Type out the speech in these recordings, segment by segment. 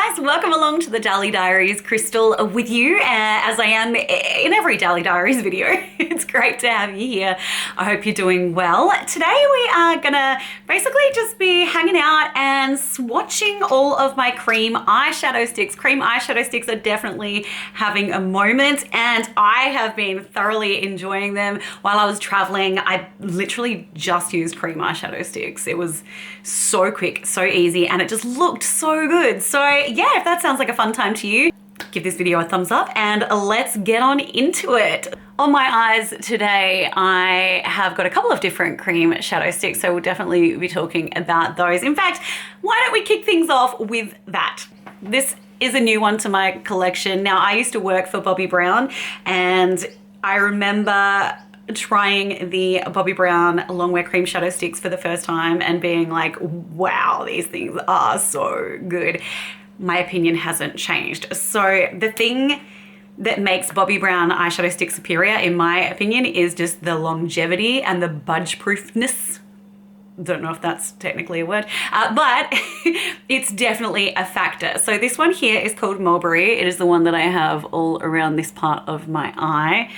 guys, welcome along to the Dally Diaries. Kristel with you, as I am in every Dally Diaries video. It's great to have you here. I hope you're doing well. Today we are gonna basically just be hanging out and swatching all of my cream eyeshadow sticks. Cream eyeshadow sticks are definitely having a moment, and I have been thoroughly enjoying them. While I was traveling, I literally just used cream eyeshadow sticks. It was so quick, so easy, and it just looked so good. So yeah, if that sounds like a fun time to you, give this video a thumbs up and let's get on into it. On my eyes today, I have got a couple of different cream shadow sticks, so we'll definitely be talking about those. In fact, why don't we kick things off with that? This is a new one to my collection. Now, I used to work for Bobbi Brown, and I remember trying the Bobbi Brown longwear cream shadow sticks for the first time and being like, wow, these things are so good. My opinion hasn't changed. So the thing that makes Bobbi Brown eyeshadow sticks superior, in my opinion, is just the longevity and the budge proofness. Don't know if that's technically a word, but it's definitely a factor. So this one here is called Mulberry. It is the one that I have all around this part of my eye.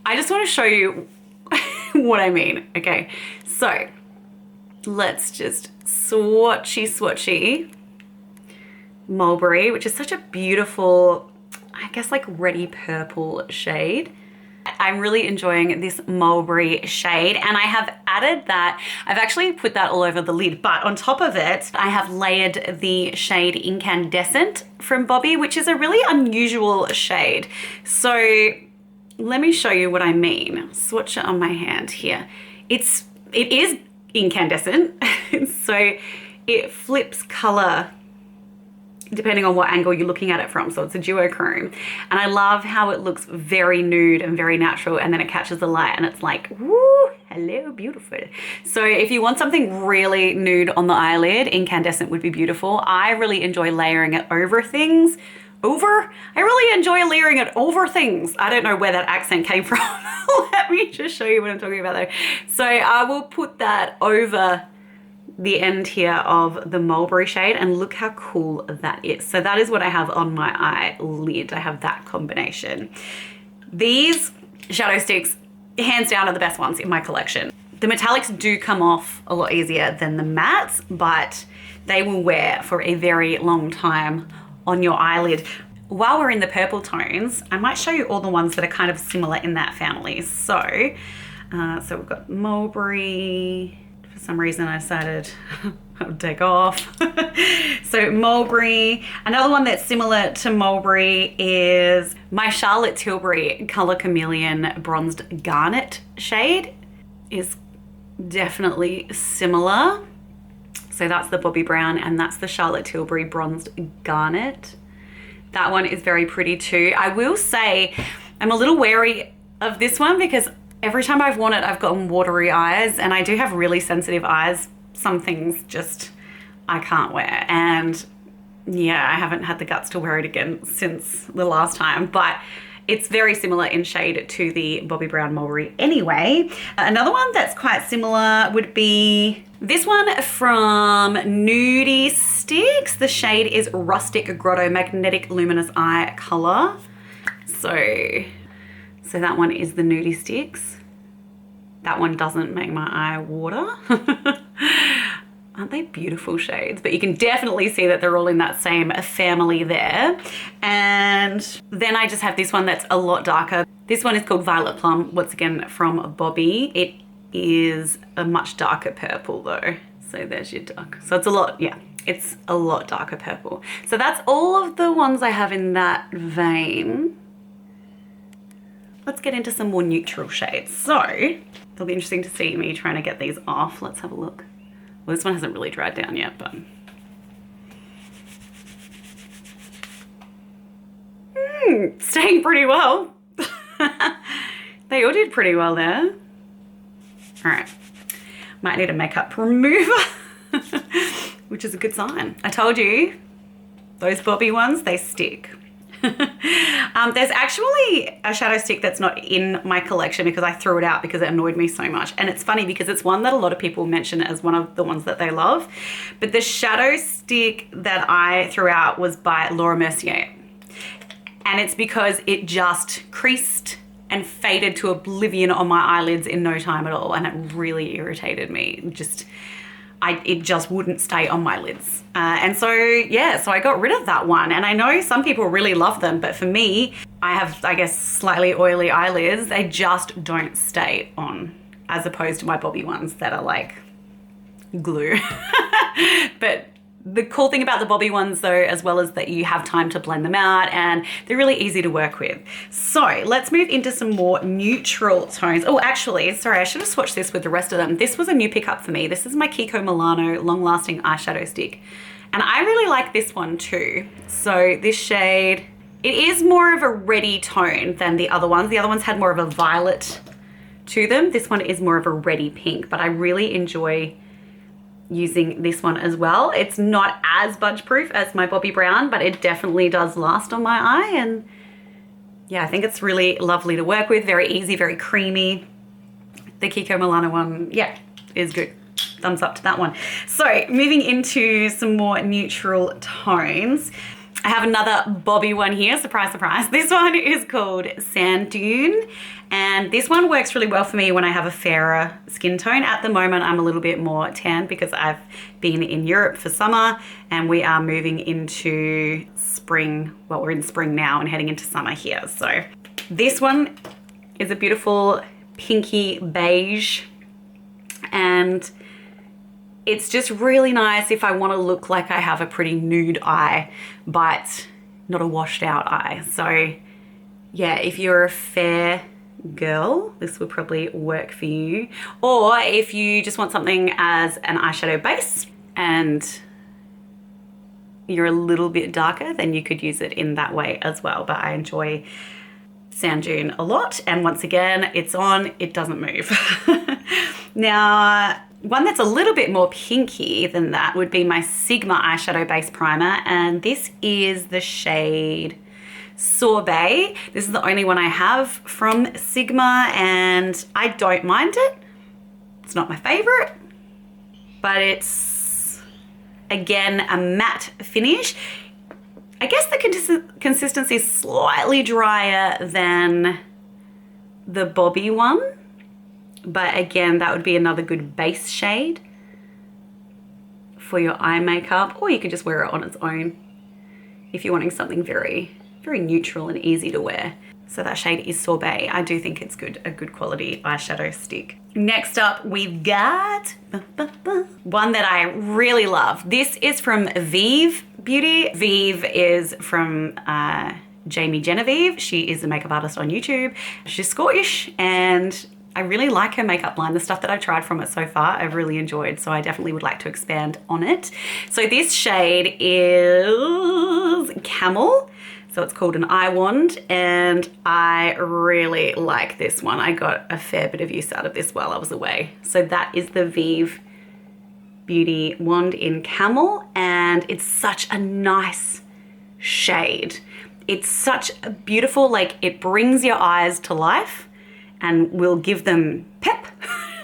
I just want to show you what I mean. Okay, so let's just swatchy Mulberry, which is such a beautiful, I guess, like reddy purple shade. I'm really enjoying this Mulberry shade, and I have added that. I've actually put that all over the lid, but on top of it, I have layered the shade Incandescent from Bobbi, which is a really unusual shade. So let me show you what I mean. Swatch it on my hand here. It is incandescent, so it flips color depending on what angle you're looking at it from. So it's a duochrome, and I love how it looks very nude and very natural, and then it catches the light and it's like, woo, hello, beautiful. So if you want something really nude on the eyelid, incandescent would be beautiful. I really enjoy layering it over things. I really enjoy layering it over things. I don't know where that accent came from. Let me just show you what I'm talking about though. So I will put that over the end here of the Mulberry shade, and look how cool that is. So that is what I have on my eyelid. I have that combination. These shadow sticks, hands down, are the best ones in my collection. The metallics do come off a lot easier than the mattes, but they will wear for a very long time on your eyelid. While we're in the purple tones, I might show you all the ones that are kind of similar in that family. So we've got Mulberry. For some reason I decided I would take off. So Mulberry. Another one that's similar to Mulberry is my Charlotte Tilbury Color Chameleon Bronzed Garnet shade. Is definitely similar. So that's the Bobbi Brown, and that's the Charlotte Tilbury Bronzed Garnet. That one is very pretty too. I will say I'm a little wary of this one because every time I've worn it, I've gotten watery eyes, and I do have really sensitive eyes. Some things just I can't wear, and yeah, I haven't had the guts to wear it again since the last time, but it's very similar in shade to the Bobbi Brown Mulberry anyway. Another one that's quite similar would be this one from Nudie Sticks. The shade is Rustic Grotto Magnetic Luminous Eye Color. So that one is the Nudie Sticks. That one doesn't make my eye water. Aren't they beautiful shades? But you can definitely see that they're all in that same family there. And then I just have this one that's a lot darker. This one is called Violet Plum, once again from Bobbi. It is a much darker purple though. So there's your dark. So it's a lot, yeah, it's a lot darker purple. So that's all of the ones I have in that vein. Let's get into some more neutral shades. So it'll be interesting to see me trying to get these off. Let's have a look. Well, this one hasn't really dried down yet, but staying pretty well. They all did pretty well there. All right, might need a makeup remover, which is a good sign. I told you, those Bobbi ones, they stick. There's actually a shadow stick that's not in my collection because I threw it out because it annoyed me so much. And it's funny because it's one that a lot of people mention as one of the ones that they love. But the shadow stick that I threw out was by Laura Mercier. And it's because it just creased and faded to oblivion on my eyelids in no time at all. And it really irritated me. It just wouldn't stay on my lids. And so, yeah, so I got rid of that one. And I know some people really love them, but for me, I have, I guess, slightly oily eyelids. They just don't stay on, as opposed to my Bobby ones that are like glue. But the cool thing about the Bobby ones though, as well, is that you have time to blend them out and they're really easy to work with. So let's move into some more neutral tones. Oh, actually, sorry, I should have swatched this with the rest of them. This was a new pickup for me. This is my Kiko Milano Long Lasting Eyeshadow Stick. And I really like this one too. So this shade, it is more of a reddy tone than the other ones. The other ones had more of a violet to them. This one is more of a reddy pink, but I really enjoy using this one as well. It's not as budge proof as my Bobbi Brown, but it definitely does last on my eye. And yeah, I think it's really lovely to work with. Very easy, very creamy. The Kiko Milano one, yeah, is good. Thumbs up to that one. So moving into some more neutral tones. I have another Bobbi one here, surprise, surprise. This one is called Sand Dune. And this one works really well for me when I have a fairer skin tone. At the moment, I'm a little bit more tan because I've been in Europe for summer and we are moving into spring. Well, we're in spring now and heading into summer here. So this one is a beautiful pinky beige, and it's just really nice if I want to look like I have a pretty nude eye, but not a washed out eye. So yeah, if you're a fair girl, this would probably work for you. Or if you just want something as an eyeshadow base and you're a little bit darker, then you could use it in that way as well. But I enjoy Sand Dune a lot. And once again, it's on, it doesn't move. Now, one that's a little bit more pinky than that would be my Sigma eyeshadow base primer. And this is the shade Sorbet. This is the only one I have from Sigma and I don't mind it. It's not my favorite, but it's, again, a matte finish. I guess the consistency is slightly drier than the Bobbi one, but again, that would be another good base shade for your eye makeup, or you could just wear it on its own if you're wanting something very, very neutral and easy to wear. So that shade is Sorbet. I do think it's good, a good quality eyeshadow stick. Next up, we've got one that I really love. This is from Vive Beauty. Vive is from Jamie Genevieve. She is a makeup artist on YouTube. She's Scottish and I really like her makeup line. The stuff that I've tried from it so far, I've really enjoyed. So I definitely would like to expand on it. So this shade is Camel. So it's called an eye wand and I really like this one. I got a fair bit of use out of this while I was away. So that is the Vive Beauty wand in Camel and it's such a nice shade. It's such a beautiful, like it brings your eyes to life and will give them pep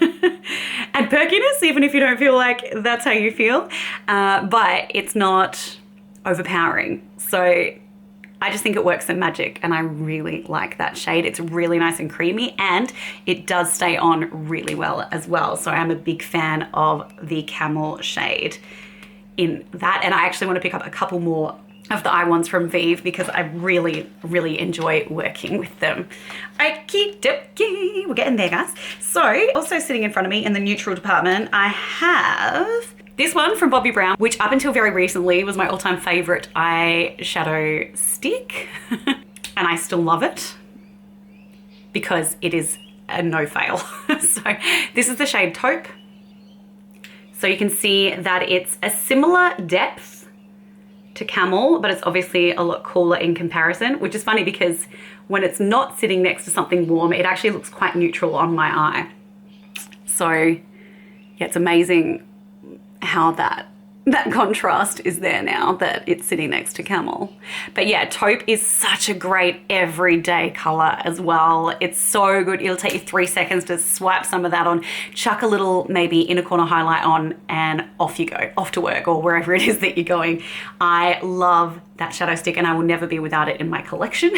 and perkiness, even if you don't feel like that's how you feel, but it's not overpowering. So I just think it works in magic and I really like that shade. It's really nice and creamy and it does stay on really well as well. So I'm a big fan of the Camel shade in that. And I actually want to pick up a couple more of the eye wands from Vive because I really, really enjoy working with them. Okie dokie, we're getting there, guys. So also sitting in front of me in the neutral department, I have this one from Bobbi Brown, which up until very recently was my all-time favorite eyeshadow stick. And I still love it because it is a no fail. So this is the shade Taupe. So you can see that it's a similar depth to Camel, but it's obviously a lot cooler in comparison, which is funny because when it's not sitting next to something warm, it actually looks quite neutral on my eye. So yeah, it's amazing how that that contrast is there now that it's sitting next to camel. But yeah, taupe is such a great everyday color as well. It's so good. It'll take you 3 seconds to swipe some of that on, chuck a little maybe inner corner highlight on, and off you go, off to work or wherever it is that you're going. I love that shadow stick and I will never be without it in my collection.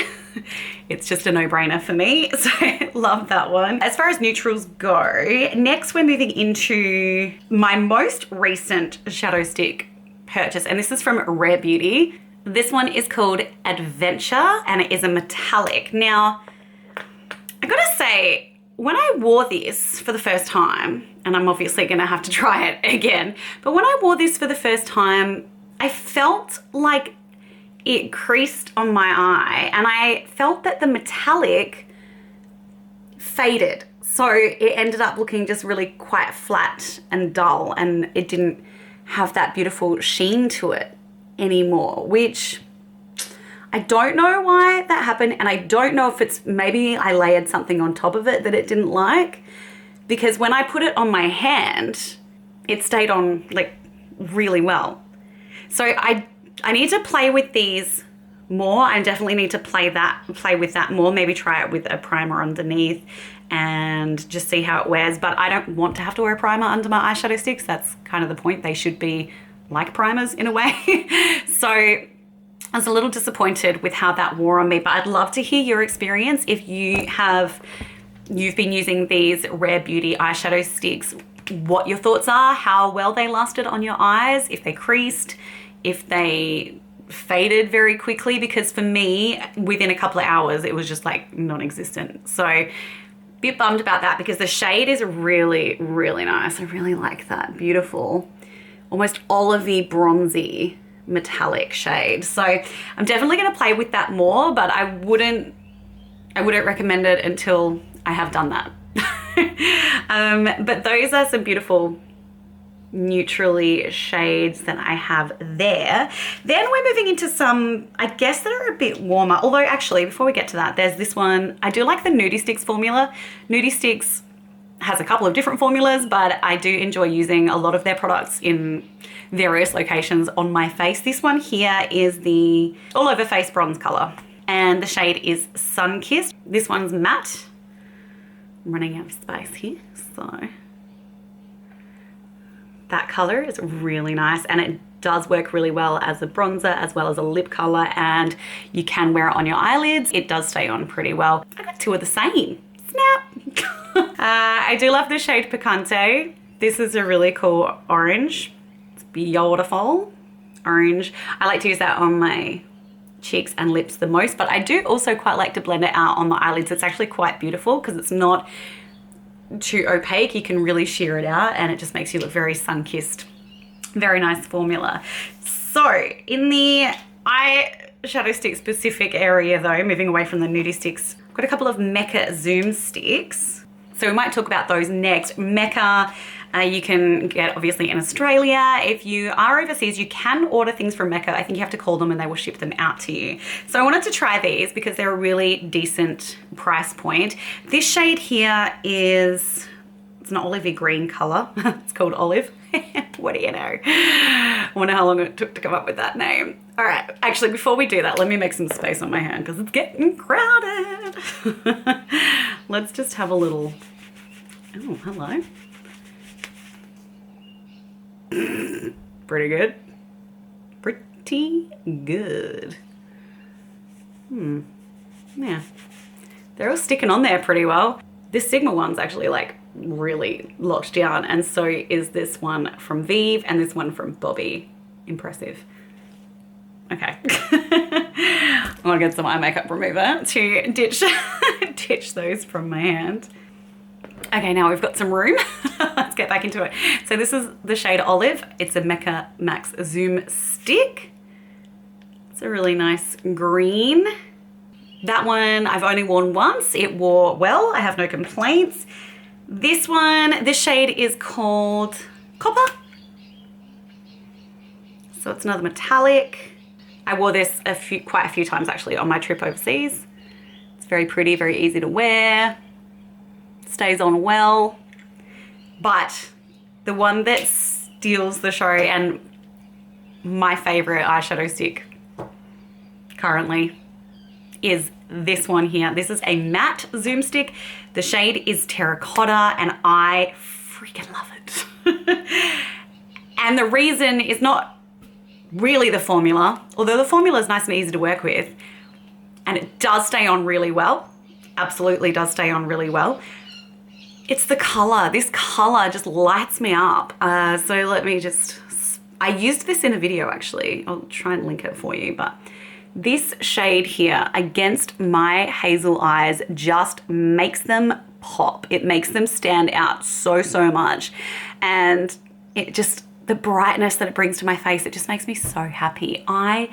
It's just a no-brainer for me, so love that one. As far as neutrals go, next we're moving into my most recent shadow stick purchase, and this is from Rare Beauty. This one is called Adventure and it is a metallic. Now, I gotta say, when I wore this for the first time, and I'm obviously gonna have to try it again, but when I wore this for the first time, I felt like it creased on my eye and I felt that the metallic faded. So it ended up looking just really quite flat and dull, and it didn't have that beautiful sheen to it anymore, which I don't know why that happened. And I don't know if it's maybe I layered something on top of it that it didn't like, because when I put it on my hand, it stayed on like really well. So I need to play with these more. I definitely need to play with that more, maybe try it with a primer underneath and just see how it wears. But I don't want to have to wear a primer under my eyeshadow sticks. That's kind of the point. They should be like primers in a way. So I was a little disappointed with how that wore on me, but I'd love to hear your experience. If you've been using these Rare Beauty eyeshadow sticks, what your thoughts are, how well they lasted on your eyes, if they creased, if they faded very quickly, because for me, within a couple of hours, it was just like non-existent. So a bit bummed about that, because the shade is really, really nice. I really like that beautiful, almost olivey, bronzy, metallic shade. So I'm definitely going to play with that more, but I wouldn't recommend it until I have done that. But those are some beautiful neutrally shades that I have there. Then we're moving into some, I guess, that are a bit warmer. Although actually, before we get to that, there's this one. I do like the Nudie Sticks formula. Nudie Sticks has a couple of different formulas, but I do enjoy using a lot of their products in various locations on my face. This one here is the all over face bronze color, and the shade is Sun Kissed. This one's matte. I'm running out of space here, so that color is really nice, and it does work really well as a bronzer as well as a lip color, and you can wear it on your eyelids. It does stay on pretty well. I got two of the same. Snap. I do love the shade Picante. This is a really cool orange. It's beautiful orange. I like to use that on my cheeks and lips the most, but I do also quite like to blend it out on the eyelids. It's actually quite beautiful because it's not too opaque. You can really sheer it out and it just makes you look very sun-kissed. Very nice formula. So in the eyeshadow stick specific area though, moving away from the Nudie Sticks, I've got a couple of Mecca Zoom sticks. So we might talk about those next. Mecca, you can get obviously in Australia. If you are overseas, you can order things from Mecca. I think you have to call them and they will ship them out to you. So I wanted to try these because they're a really decent price point. This shade here is, it's an olivey green color. It's called Olive. What do you know? I wonder how long it took to come up with that name. All right, actually, before we do that, let me make some space on my hand because it's getting crowded. Let's just have a little, oh, hello. Pretty good. Pretty good. Yeah. They're all sticking on there pretty well. This Sigma one's actually like really locked down, and so is this one from Vive and this one from Bobby. Impressive. Okay. I'm gonna get some eye makeup remover to ditch those from my hand. Okay, now we've got some room. Let's get back into it. So this is the shade Olive. It's a Mecca Max Zoom stick. It's a really nice green. That one I've only worn once. It wore well. I have no complaints. This one, this shade is called Copper. So it's another metallic. I wore this quite a few times actually on my trip overseas. It's very pretty, very easy to wear. Stays on well. But the one that steals the show and my favorite eyeshadow stick currently is this one here. This is a matte zoom stick. The shade is Terracotta and I freaking love it. And the reason is not really the formula, although the formula is nice and easy to work with and it does stay on really well. Absolutely does stay on really well. It's the color. This color just lights me up. So let me just, I used this in a video actually. I'll try and link it for you, but this shade here against my hazel eyes just makes them pop. It makes them stand out so much. And it just, the brightness that it brings to my face, it just makes me so happy. I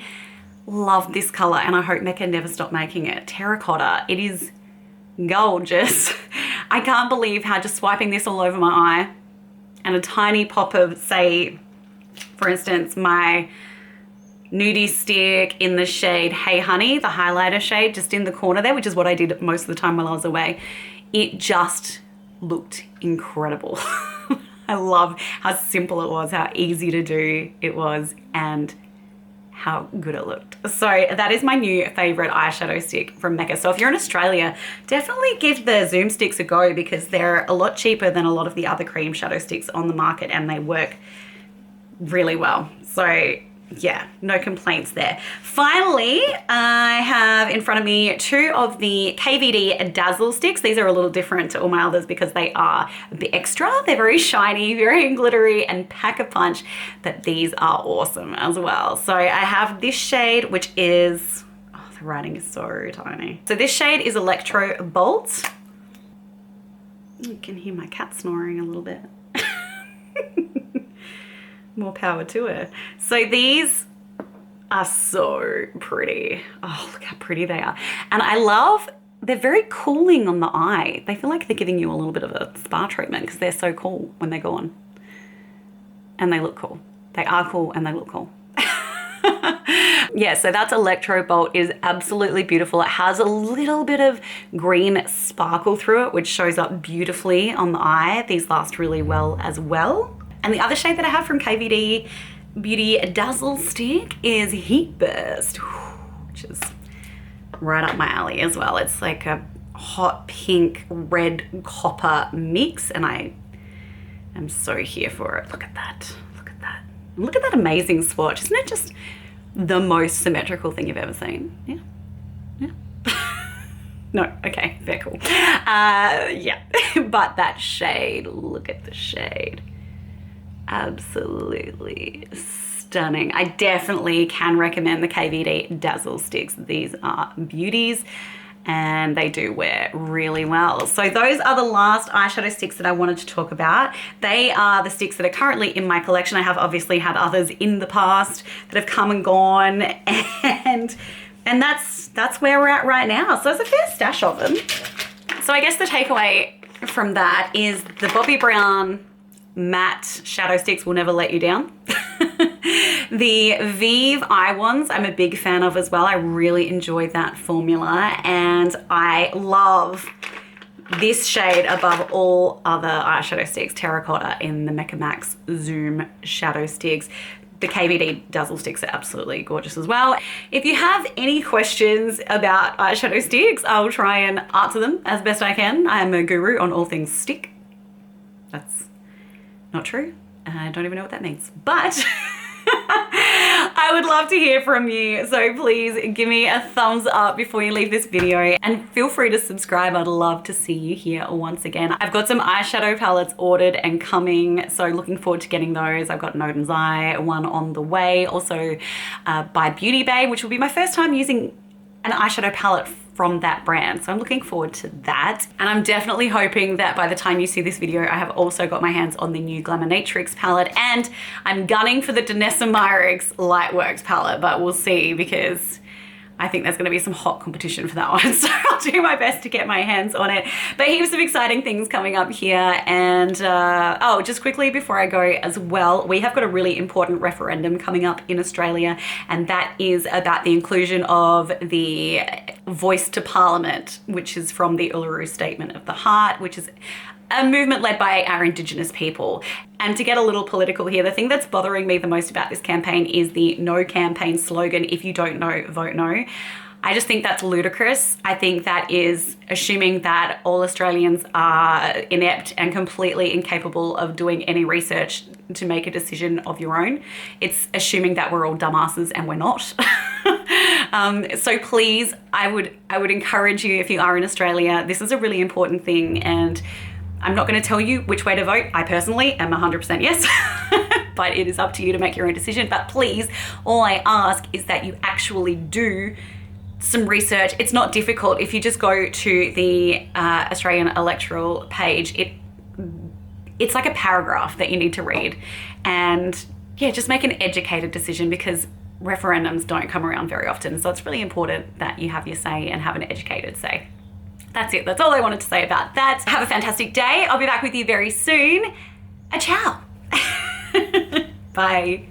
love this color and I hope Mecca never stop making it. Terracotta, it is gorgeous. I can't believe how just swiping this all over my eye and a tiny pop of, say, for instance, my nudie stick in the shade Hey Honey, the highlighter shade just in the corner there, which is what I did most of the time while I was away. It just looked incredible. I love how simple it was, how easy to do it was, and how good it looked. So that is my new favorite eyeshadow stick from Mecca. So if you're in Australia, definitely give the Zoom sticks a go because they're a lot cheaper than a lot of the other cream shadow sticks on the market and they work really well. So yeah, no complaints there. Finally, I have in front of me two of the KVD Dazzle sticks. These are a little different to all my others because they are a bit extra. They're very shiny, very glittery and pack a punch, but these are awesome as well. So I have this shade, which is, oh, the writing is so tiny. So this shade is Electro Bolt. You can hear my cat snoring a little bit. More power to her. So these are so pretty. Oh, look how pretty they are. And I love, they're very cooling on the eye. They feel like they're giving you a little bit of a spa treatment because they're so cool when they go on. And they look cool. They are cool and they look cool. Yeah, so that's Electro Bolt. It is absolutely beautiful. It has a little bit of green sparkle through it, which shows up beautifully on the eye. These last really well as well. And the other shade that I have from KVD Beauty Dazzle Stick is Heat Burst, which is right up my alley as well. It's like a hot pink, red copper mix and I am so here for it. Look at that, look at that. And look at that amazing swatch. Isn't it just the most symmetrical thing you've ever seen? Yeah, yeah. No, okay, very cool. Yeah, but that shade, look at the shade. Absolutely stunning. I definitely can recommend the KVD Dazzle Sticks. These are beauties and they do wear really well. So those are the last eyeshadow sticks that I wanted to talk about. They are the sticks that are currently in my collection. I have obviously had others in the past that have come and gone and that's where we're at right now. So there's a fair stash of them. So I guess the takeaway from that is the Bobbi Brown matte shadow sticks will never let you down. The Vive eye ones I'm a big fan of as well. I really enjoy that formula and I love this shade above all other eyeshadow sticks, Terracotta in the Mecca Max Zoom shadow sticks. The KVD Dazzle Sticks are absolutely gorgeous as well. If you have any questions about eyeshadow sticks, I'll try and answer them as best I can. I am a guru on all things stick. That's not true. I don't even know what that means, but I would love to hear from you. So please give me a thumbs up before you leave this video and feel free to subscribe. I'd love to see you here once again. I've got some eyeshadow palettes ordered and coming, so looking forward to getting those. I've got Noden's Eye, one on the way. Also by Beauty Bay, which will be my first time using an eyeshadow palette from that brand. So I'm looking forward to that. And I'm definitely hoping that by the time you see this video, I have also got my hands on the new Glamonatrix palette and I'm gunning for the Danessa Myricks Lightworks palette, but we'll see because I think there's gonna be some hot competition for that one. So I'll do my best to get my hands on it. But heaps of exciting things coming up here. And oh, just quickly before I go as well, we have got a really important referendum coming up in Australia, and that is about the inclusion of the voice to Parliament, which is from the Uluru Statement of the Heart, which is a movement led by our Indigenous people. And to get a little political here, the thing that's bothering me the most about this campaign is the no campaign slogan, if you don't know, vote no. I just think that's ludicrous. I think that is assuming that all Australians are inept and completely incapable of doing any research to make a decision of your own. It's assuming that we're all dumbasses, and we're not. So please, I would encourage you, if you are in Australia, this is a really important thing, and I'm not going to tell you which way to vote. I personally am 100% yes, but it is up to you to make your own decision. But please, all I ask is that you actually do some research. It's not difficult. If you just go to the Australian electoral page, it's like a paragraph that you need to read. And yeah, just make an educated decision, because referendums don't come around very often. So it's really important that you have your say and have an educated say. That's it. That's all I wanted to say about that. Have a fantastic day. I'll be back with you very soon. Ciao. Bye.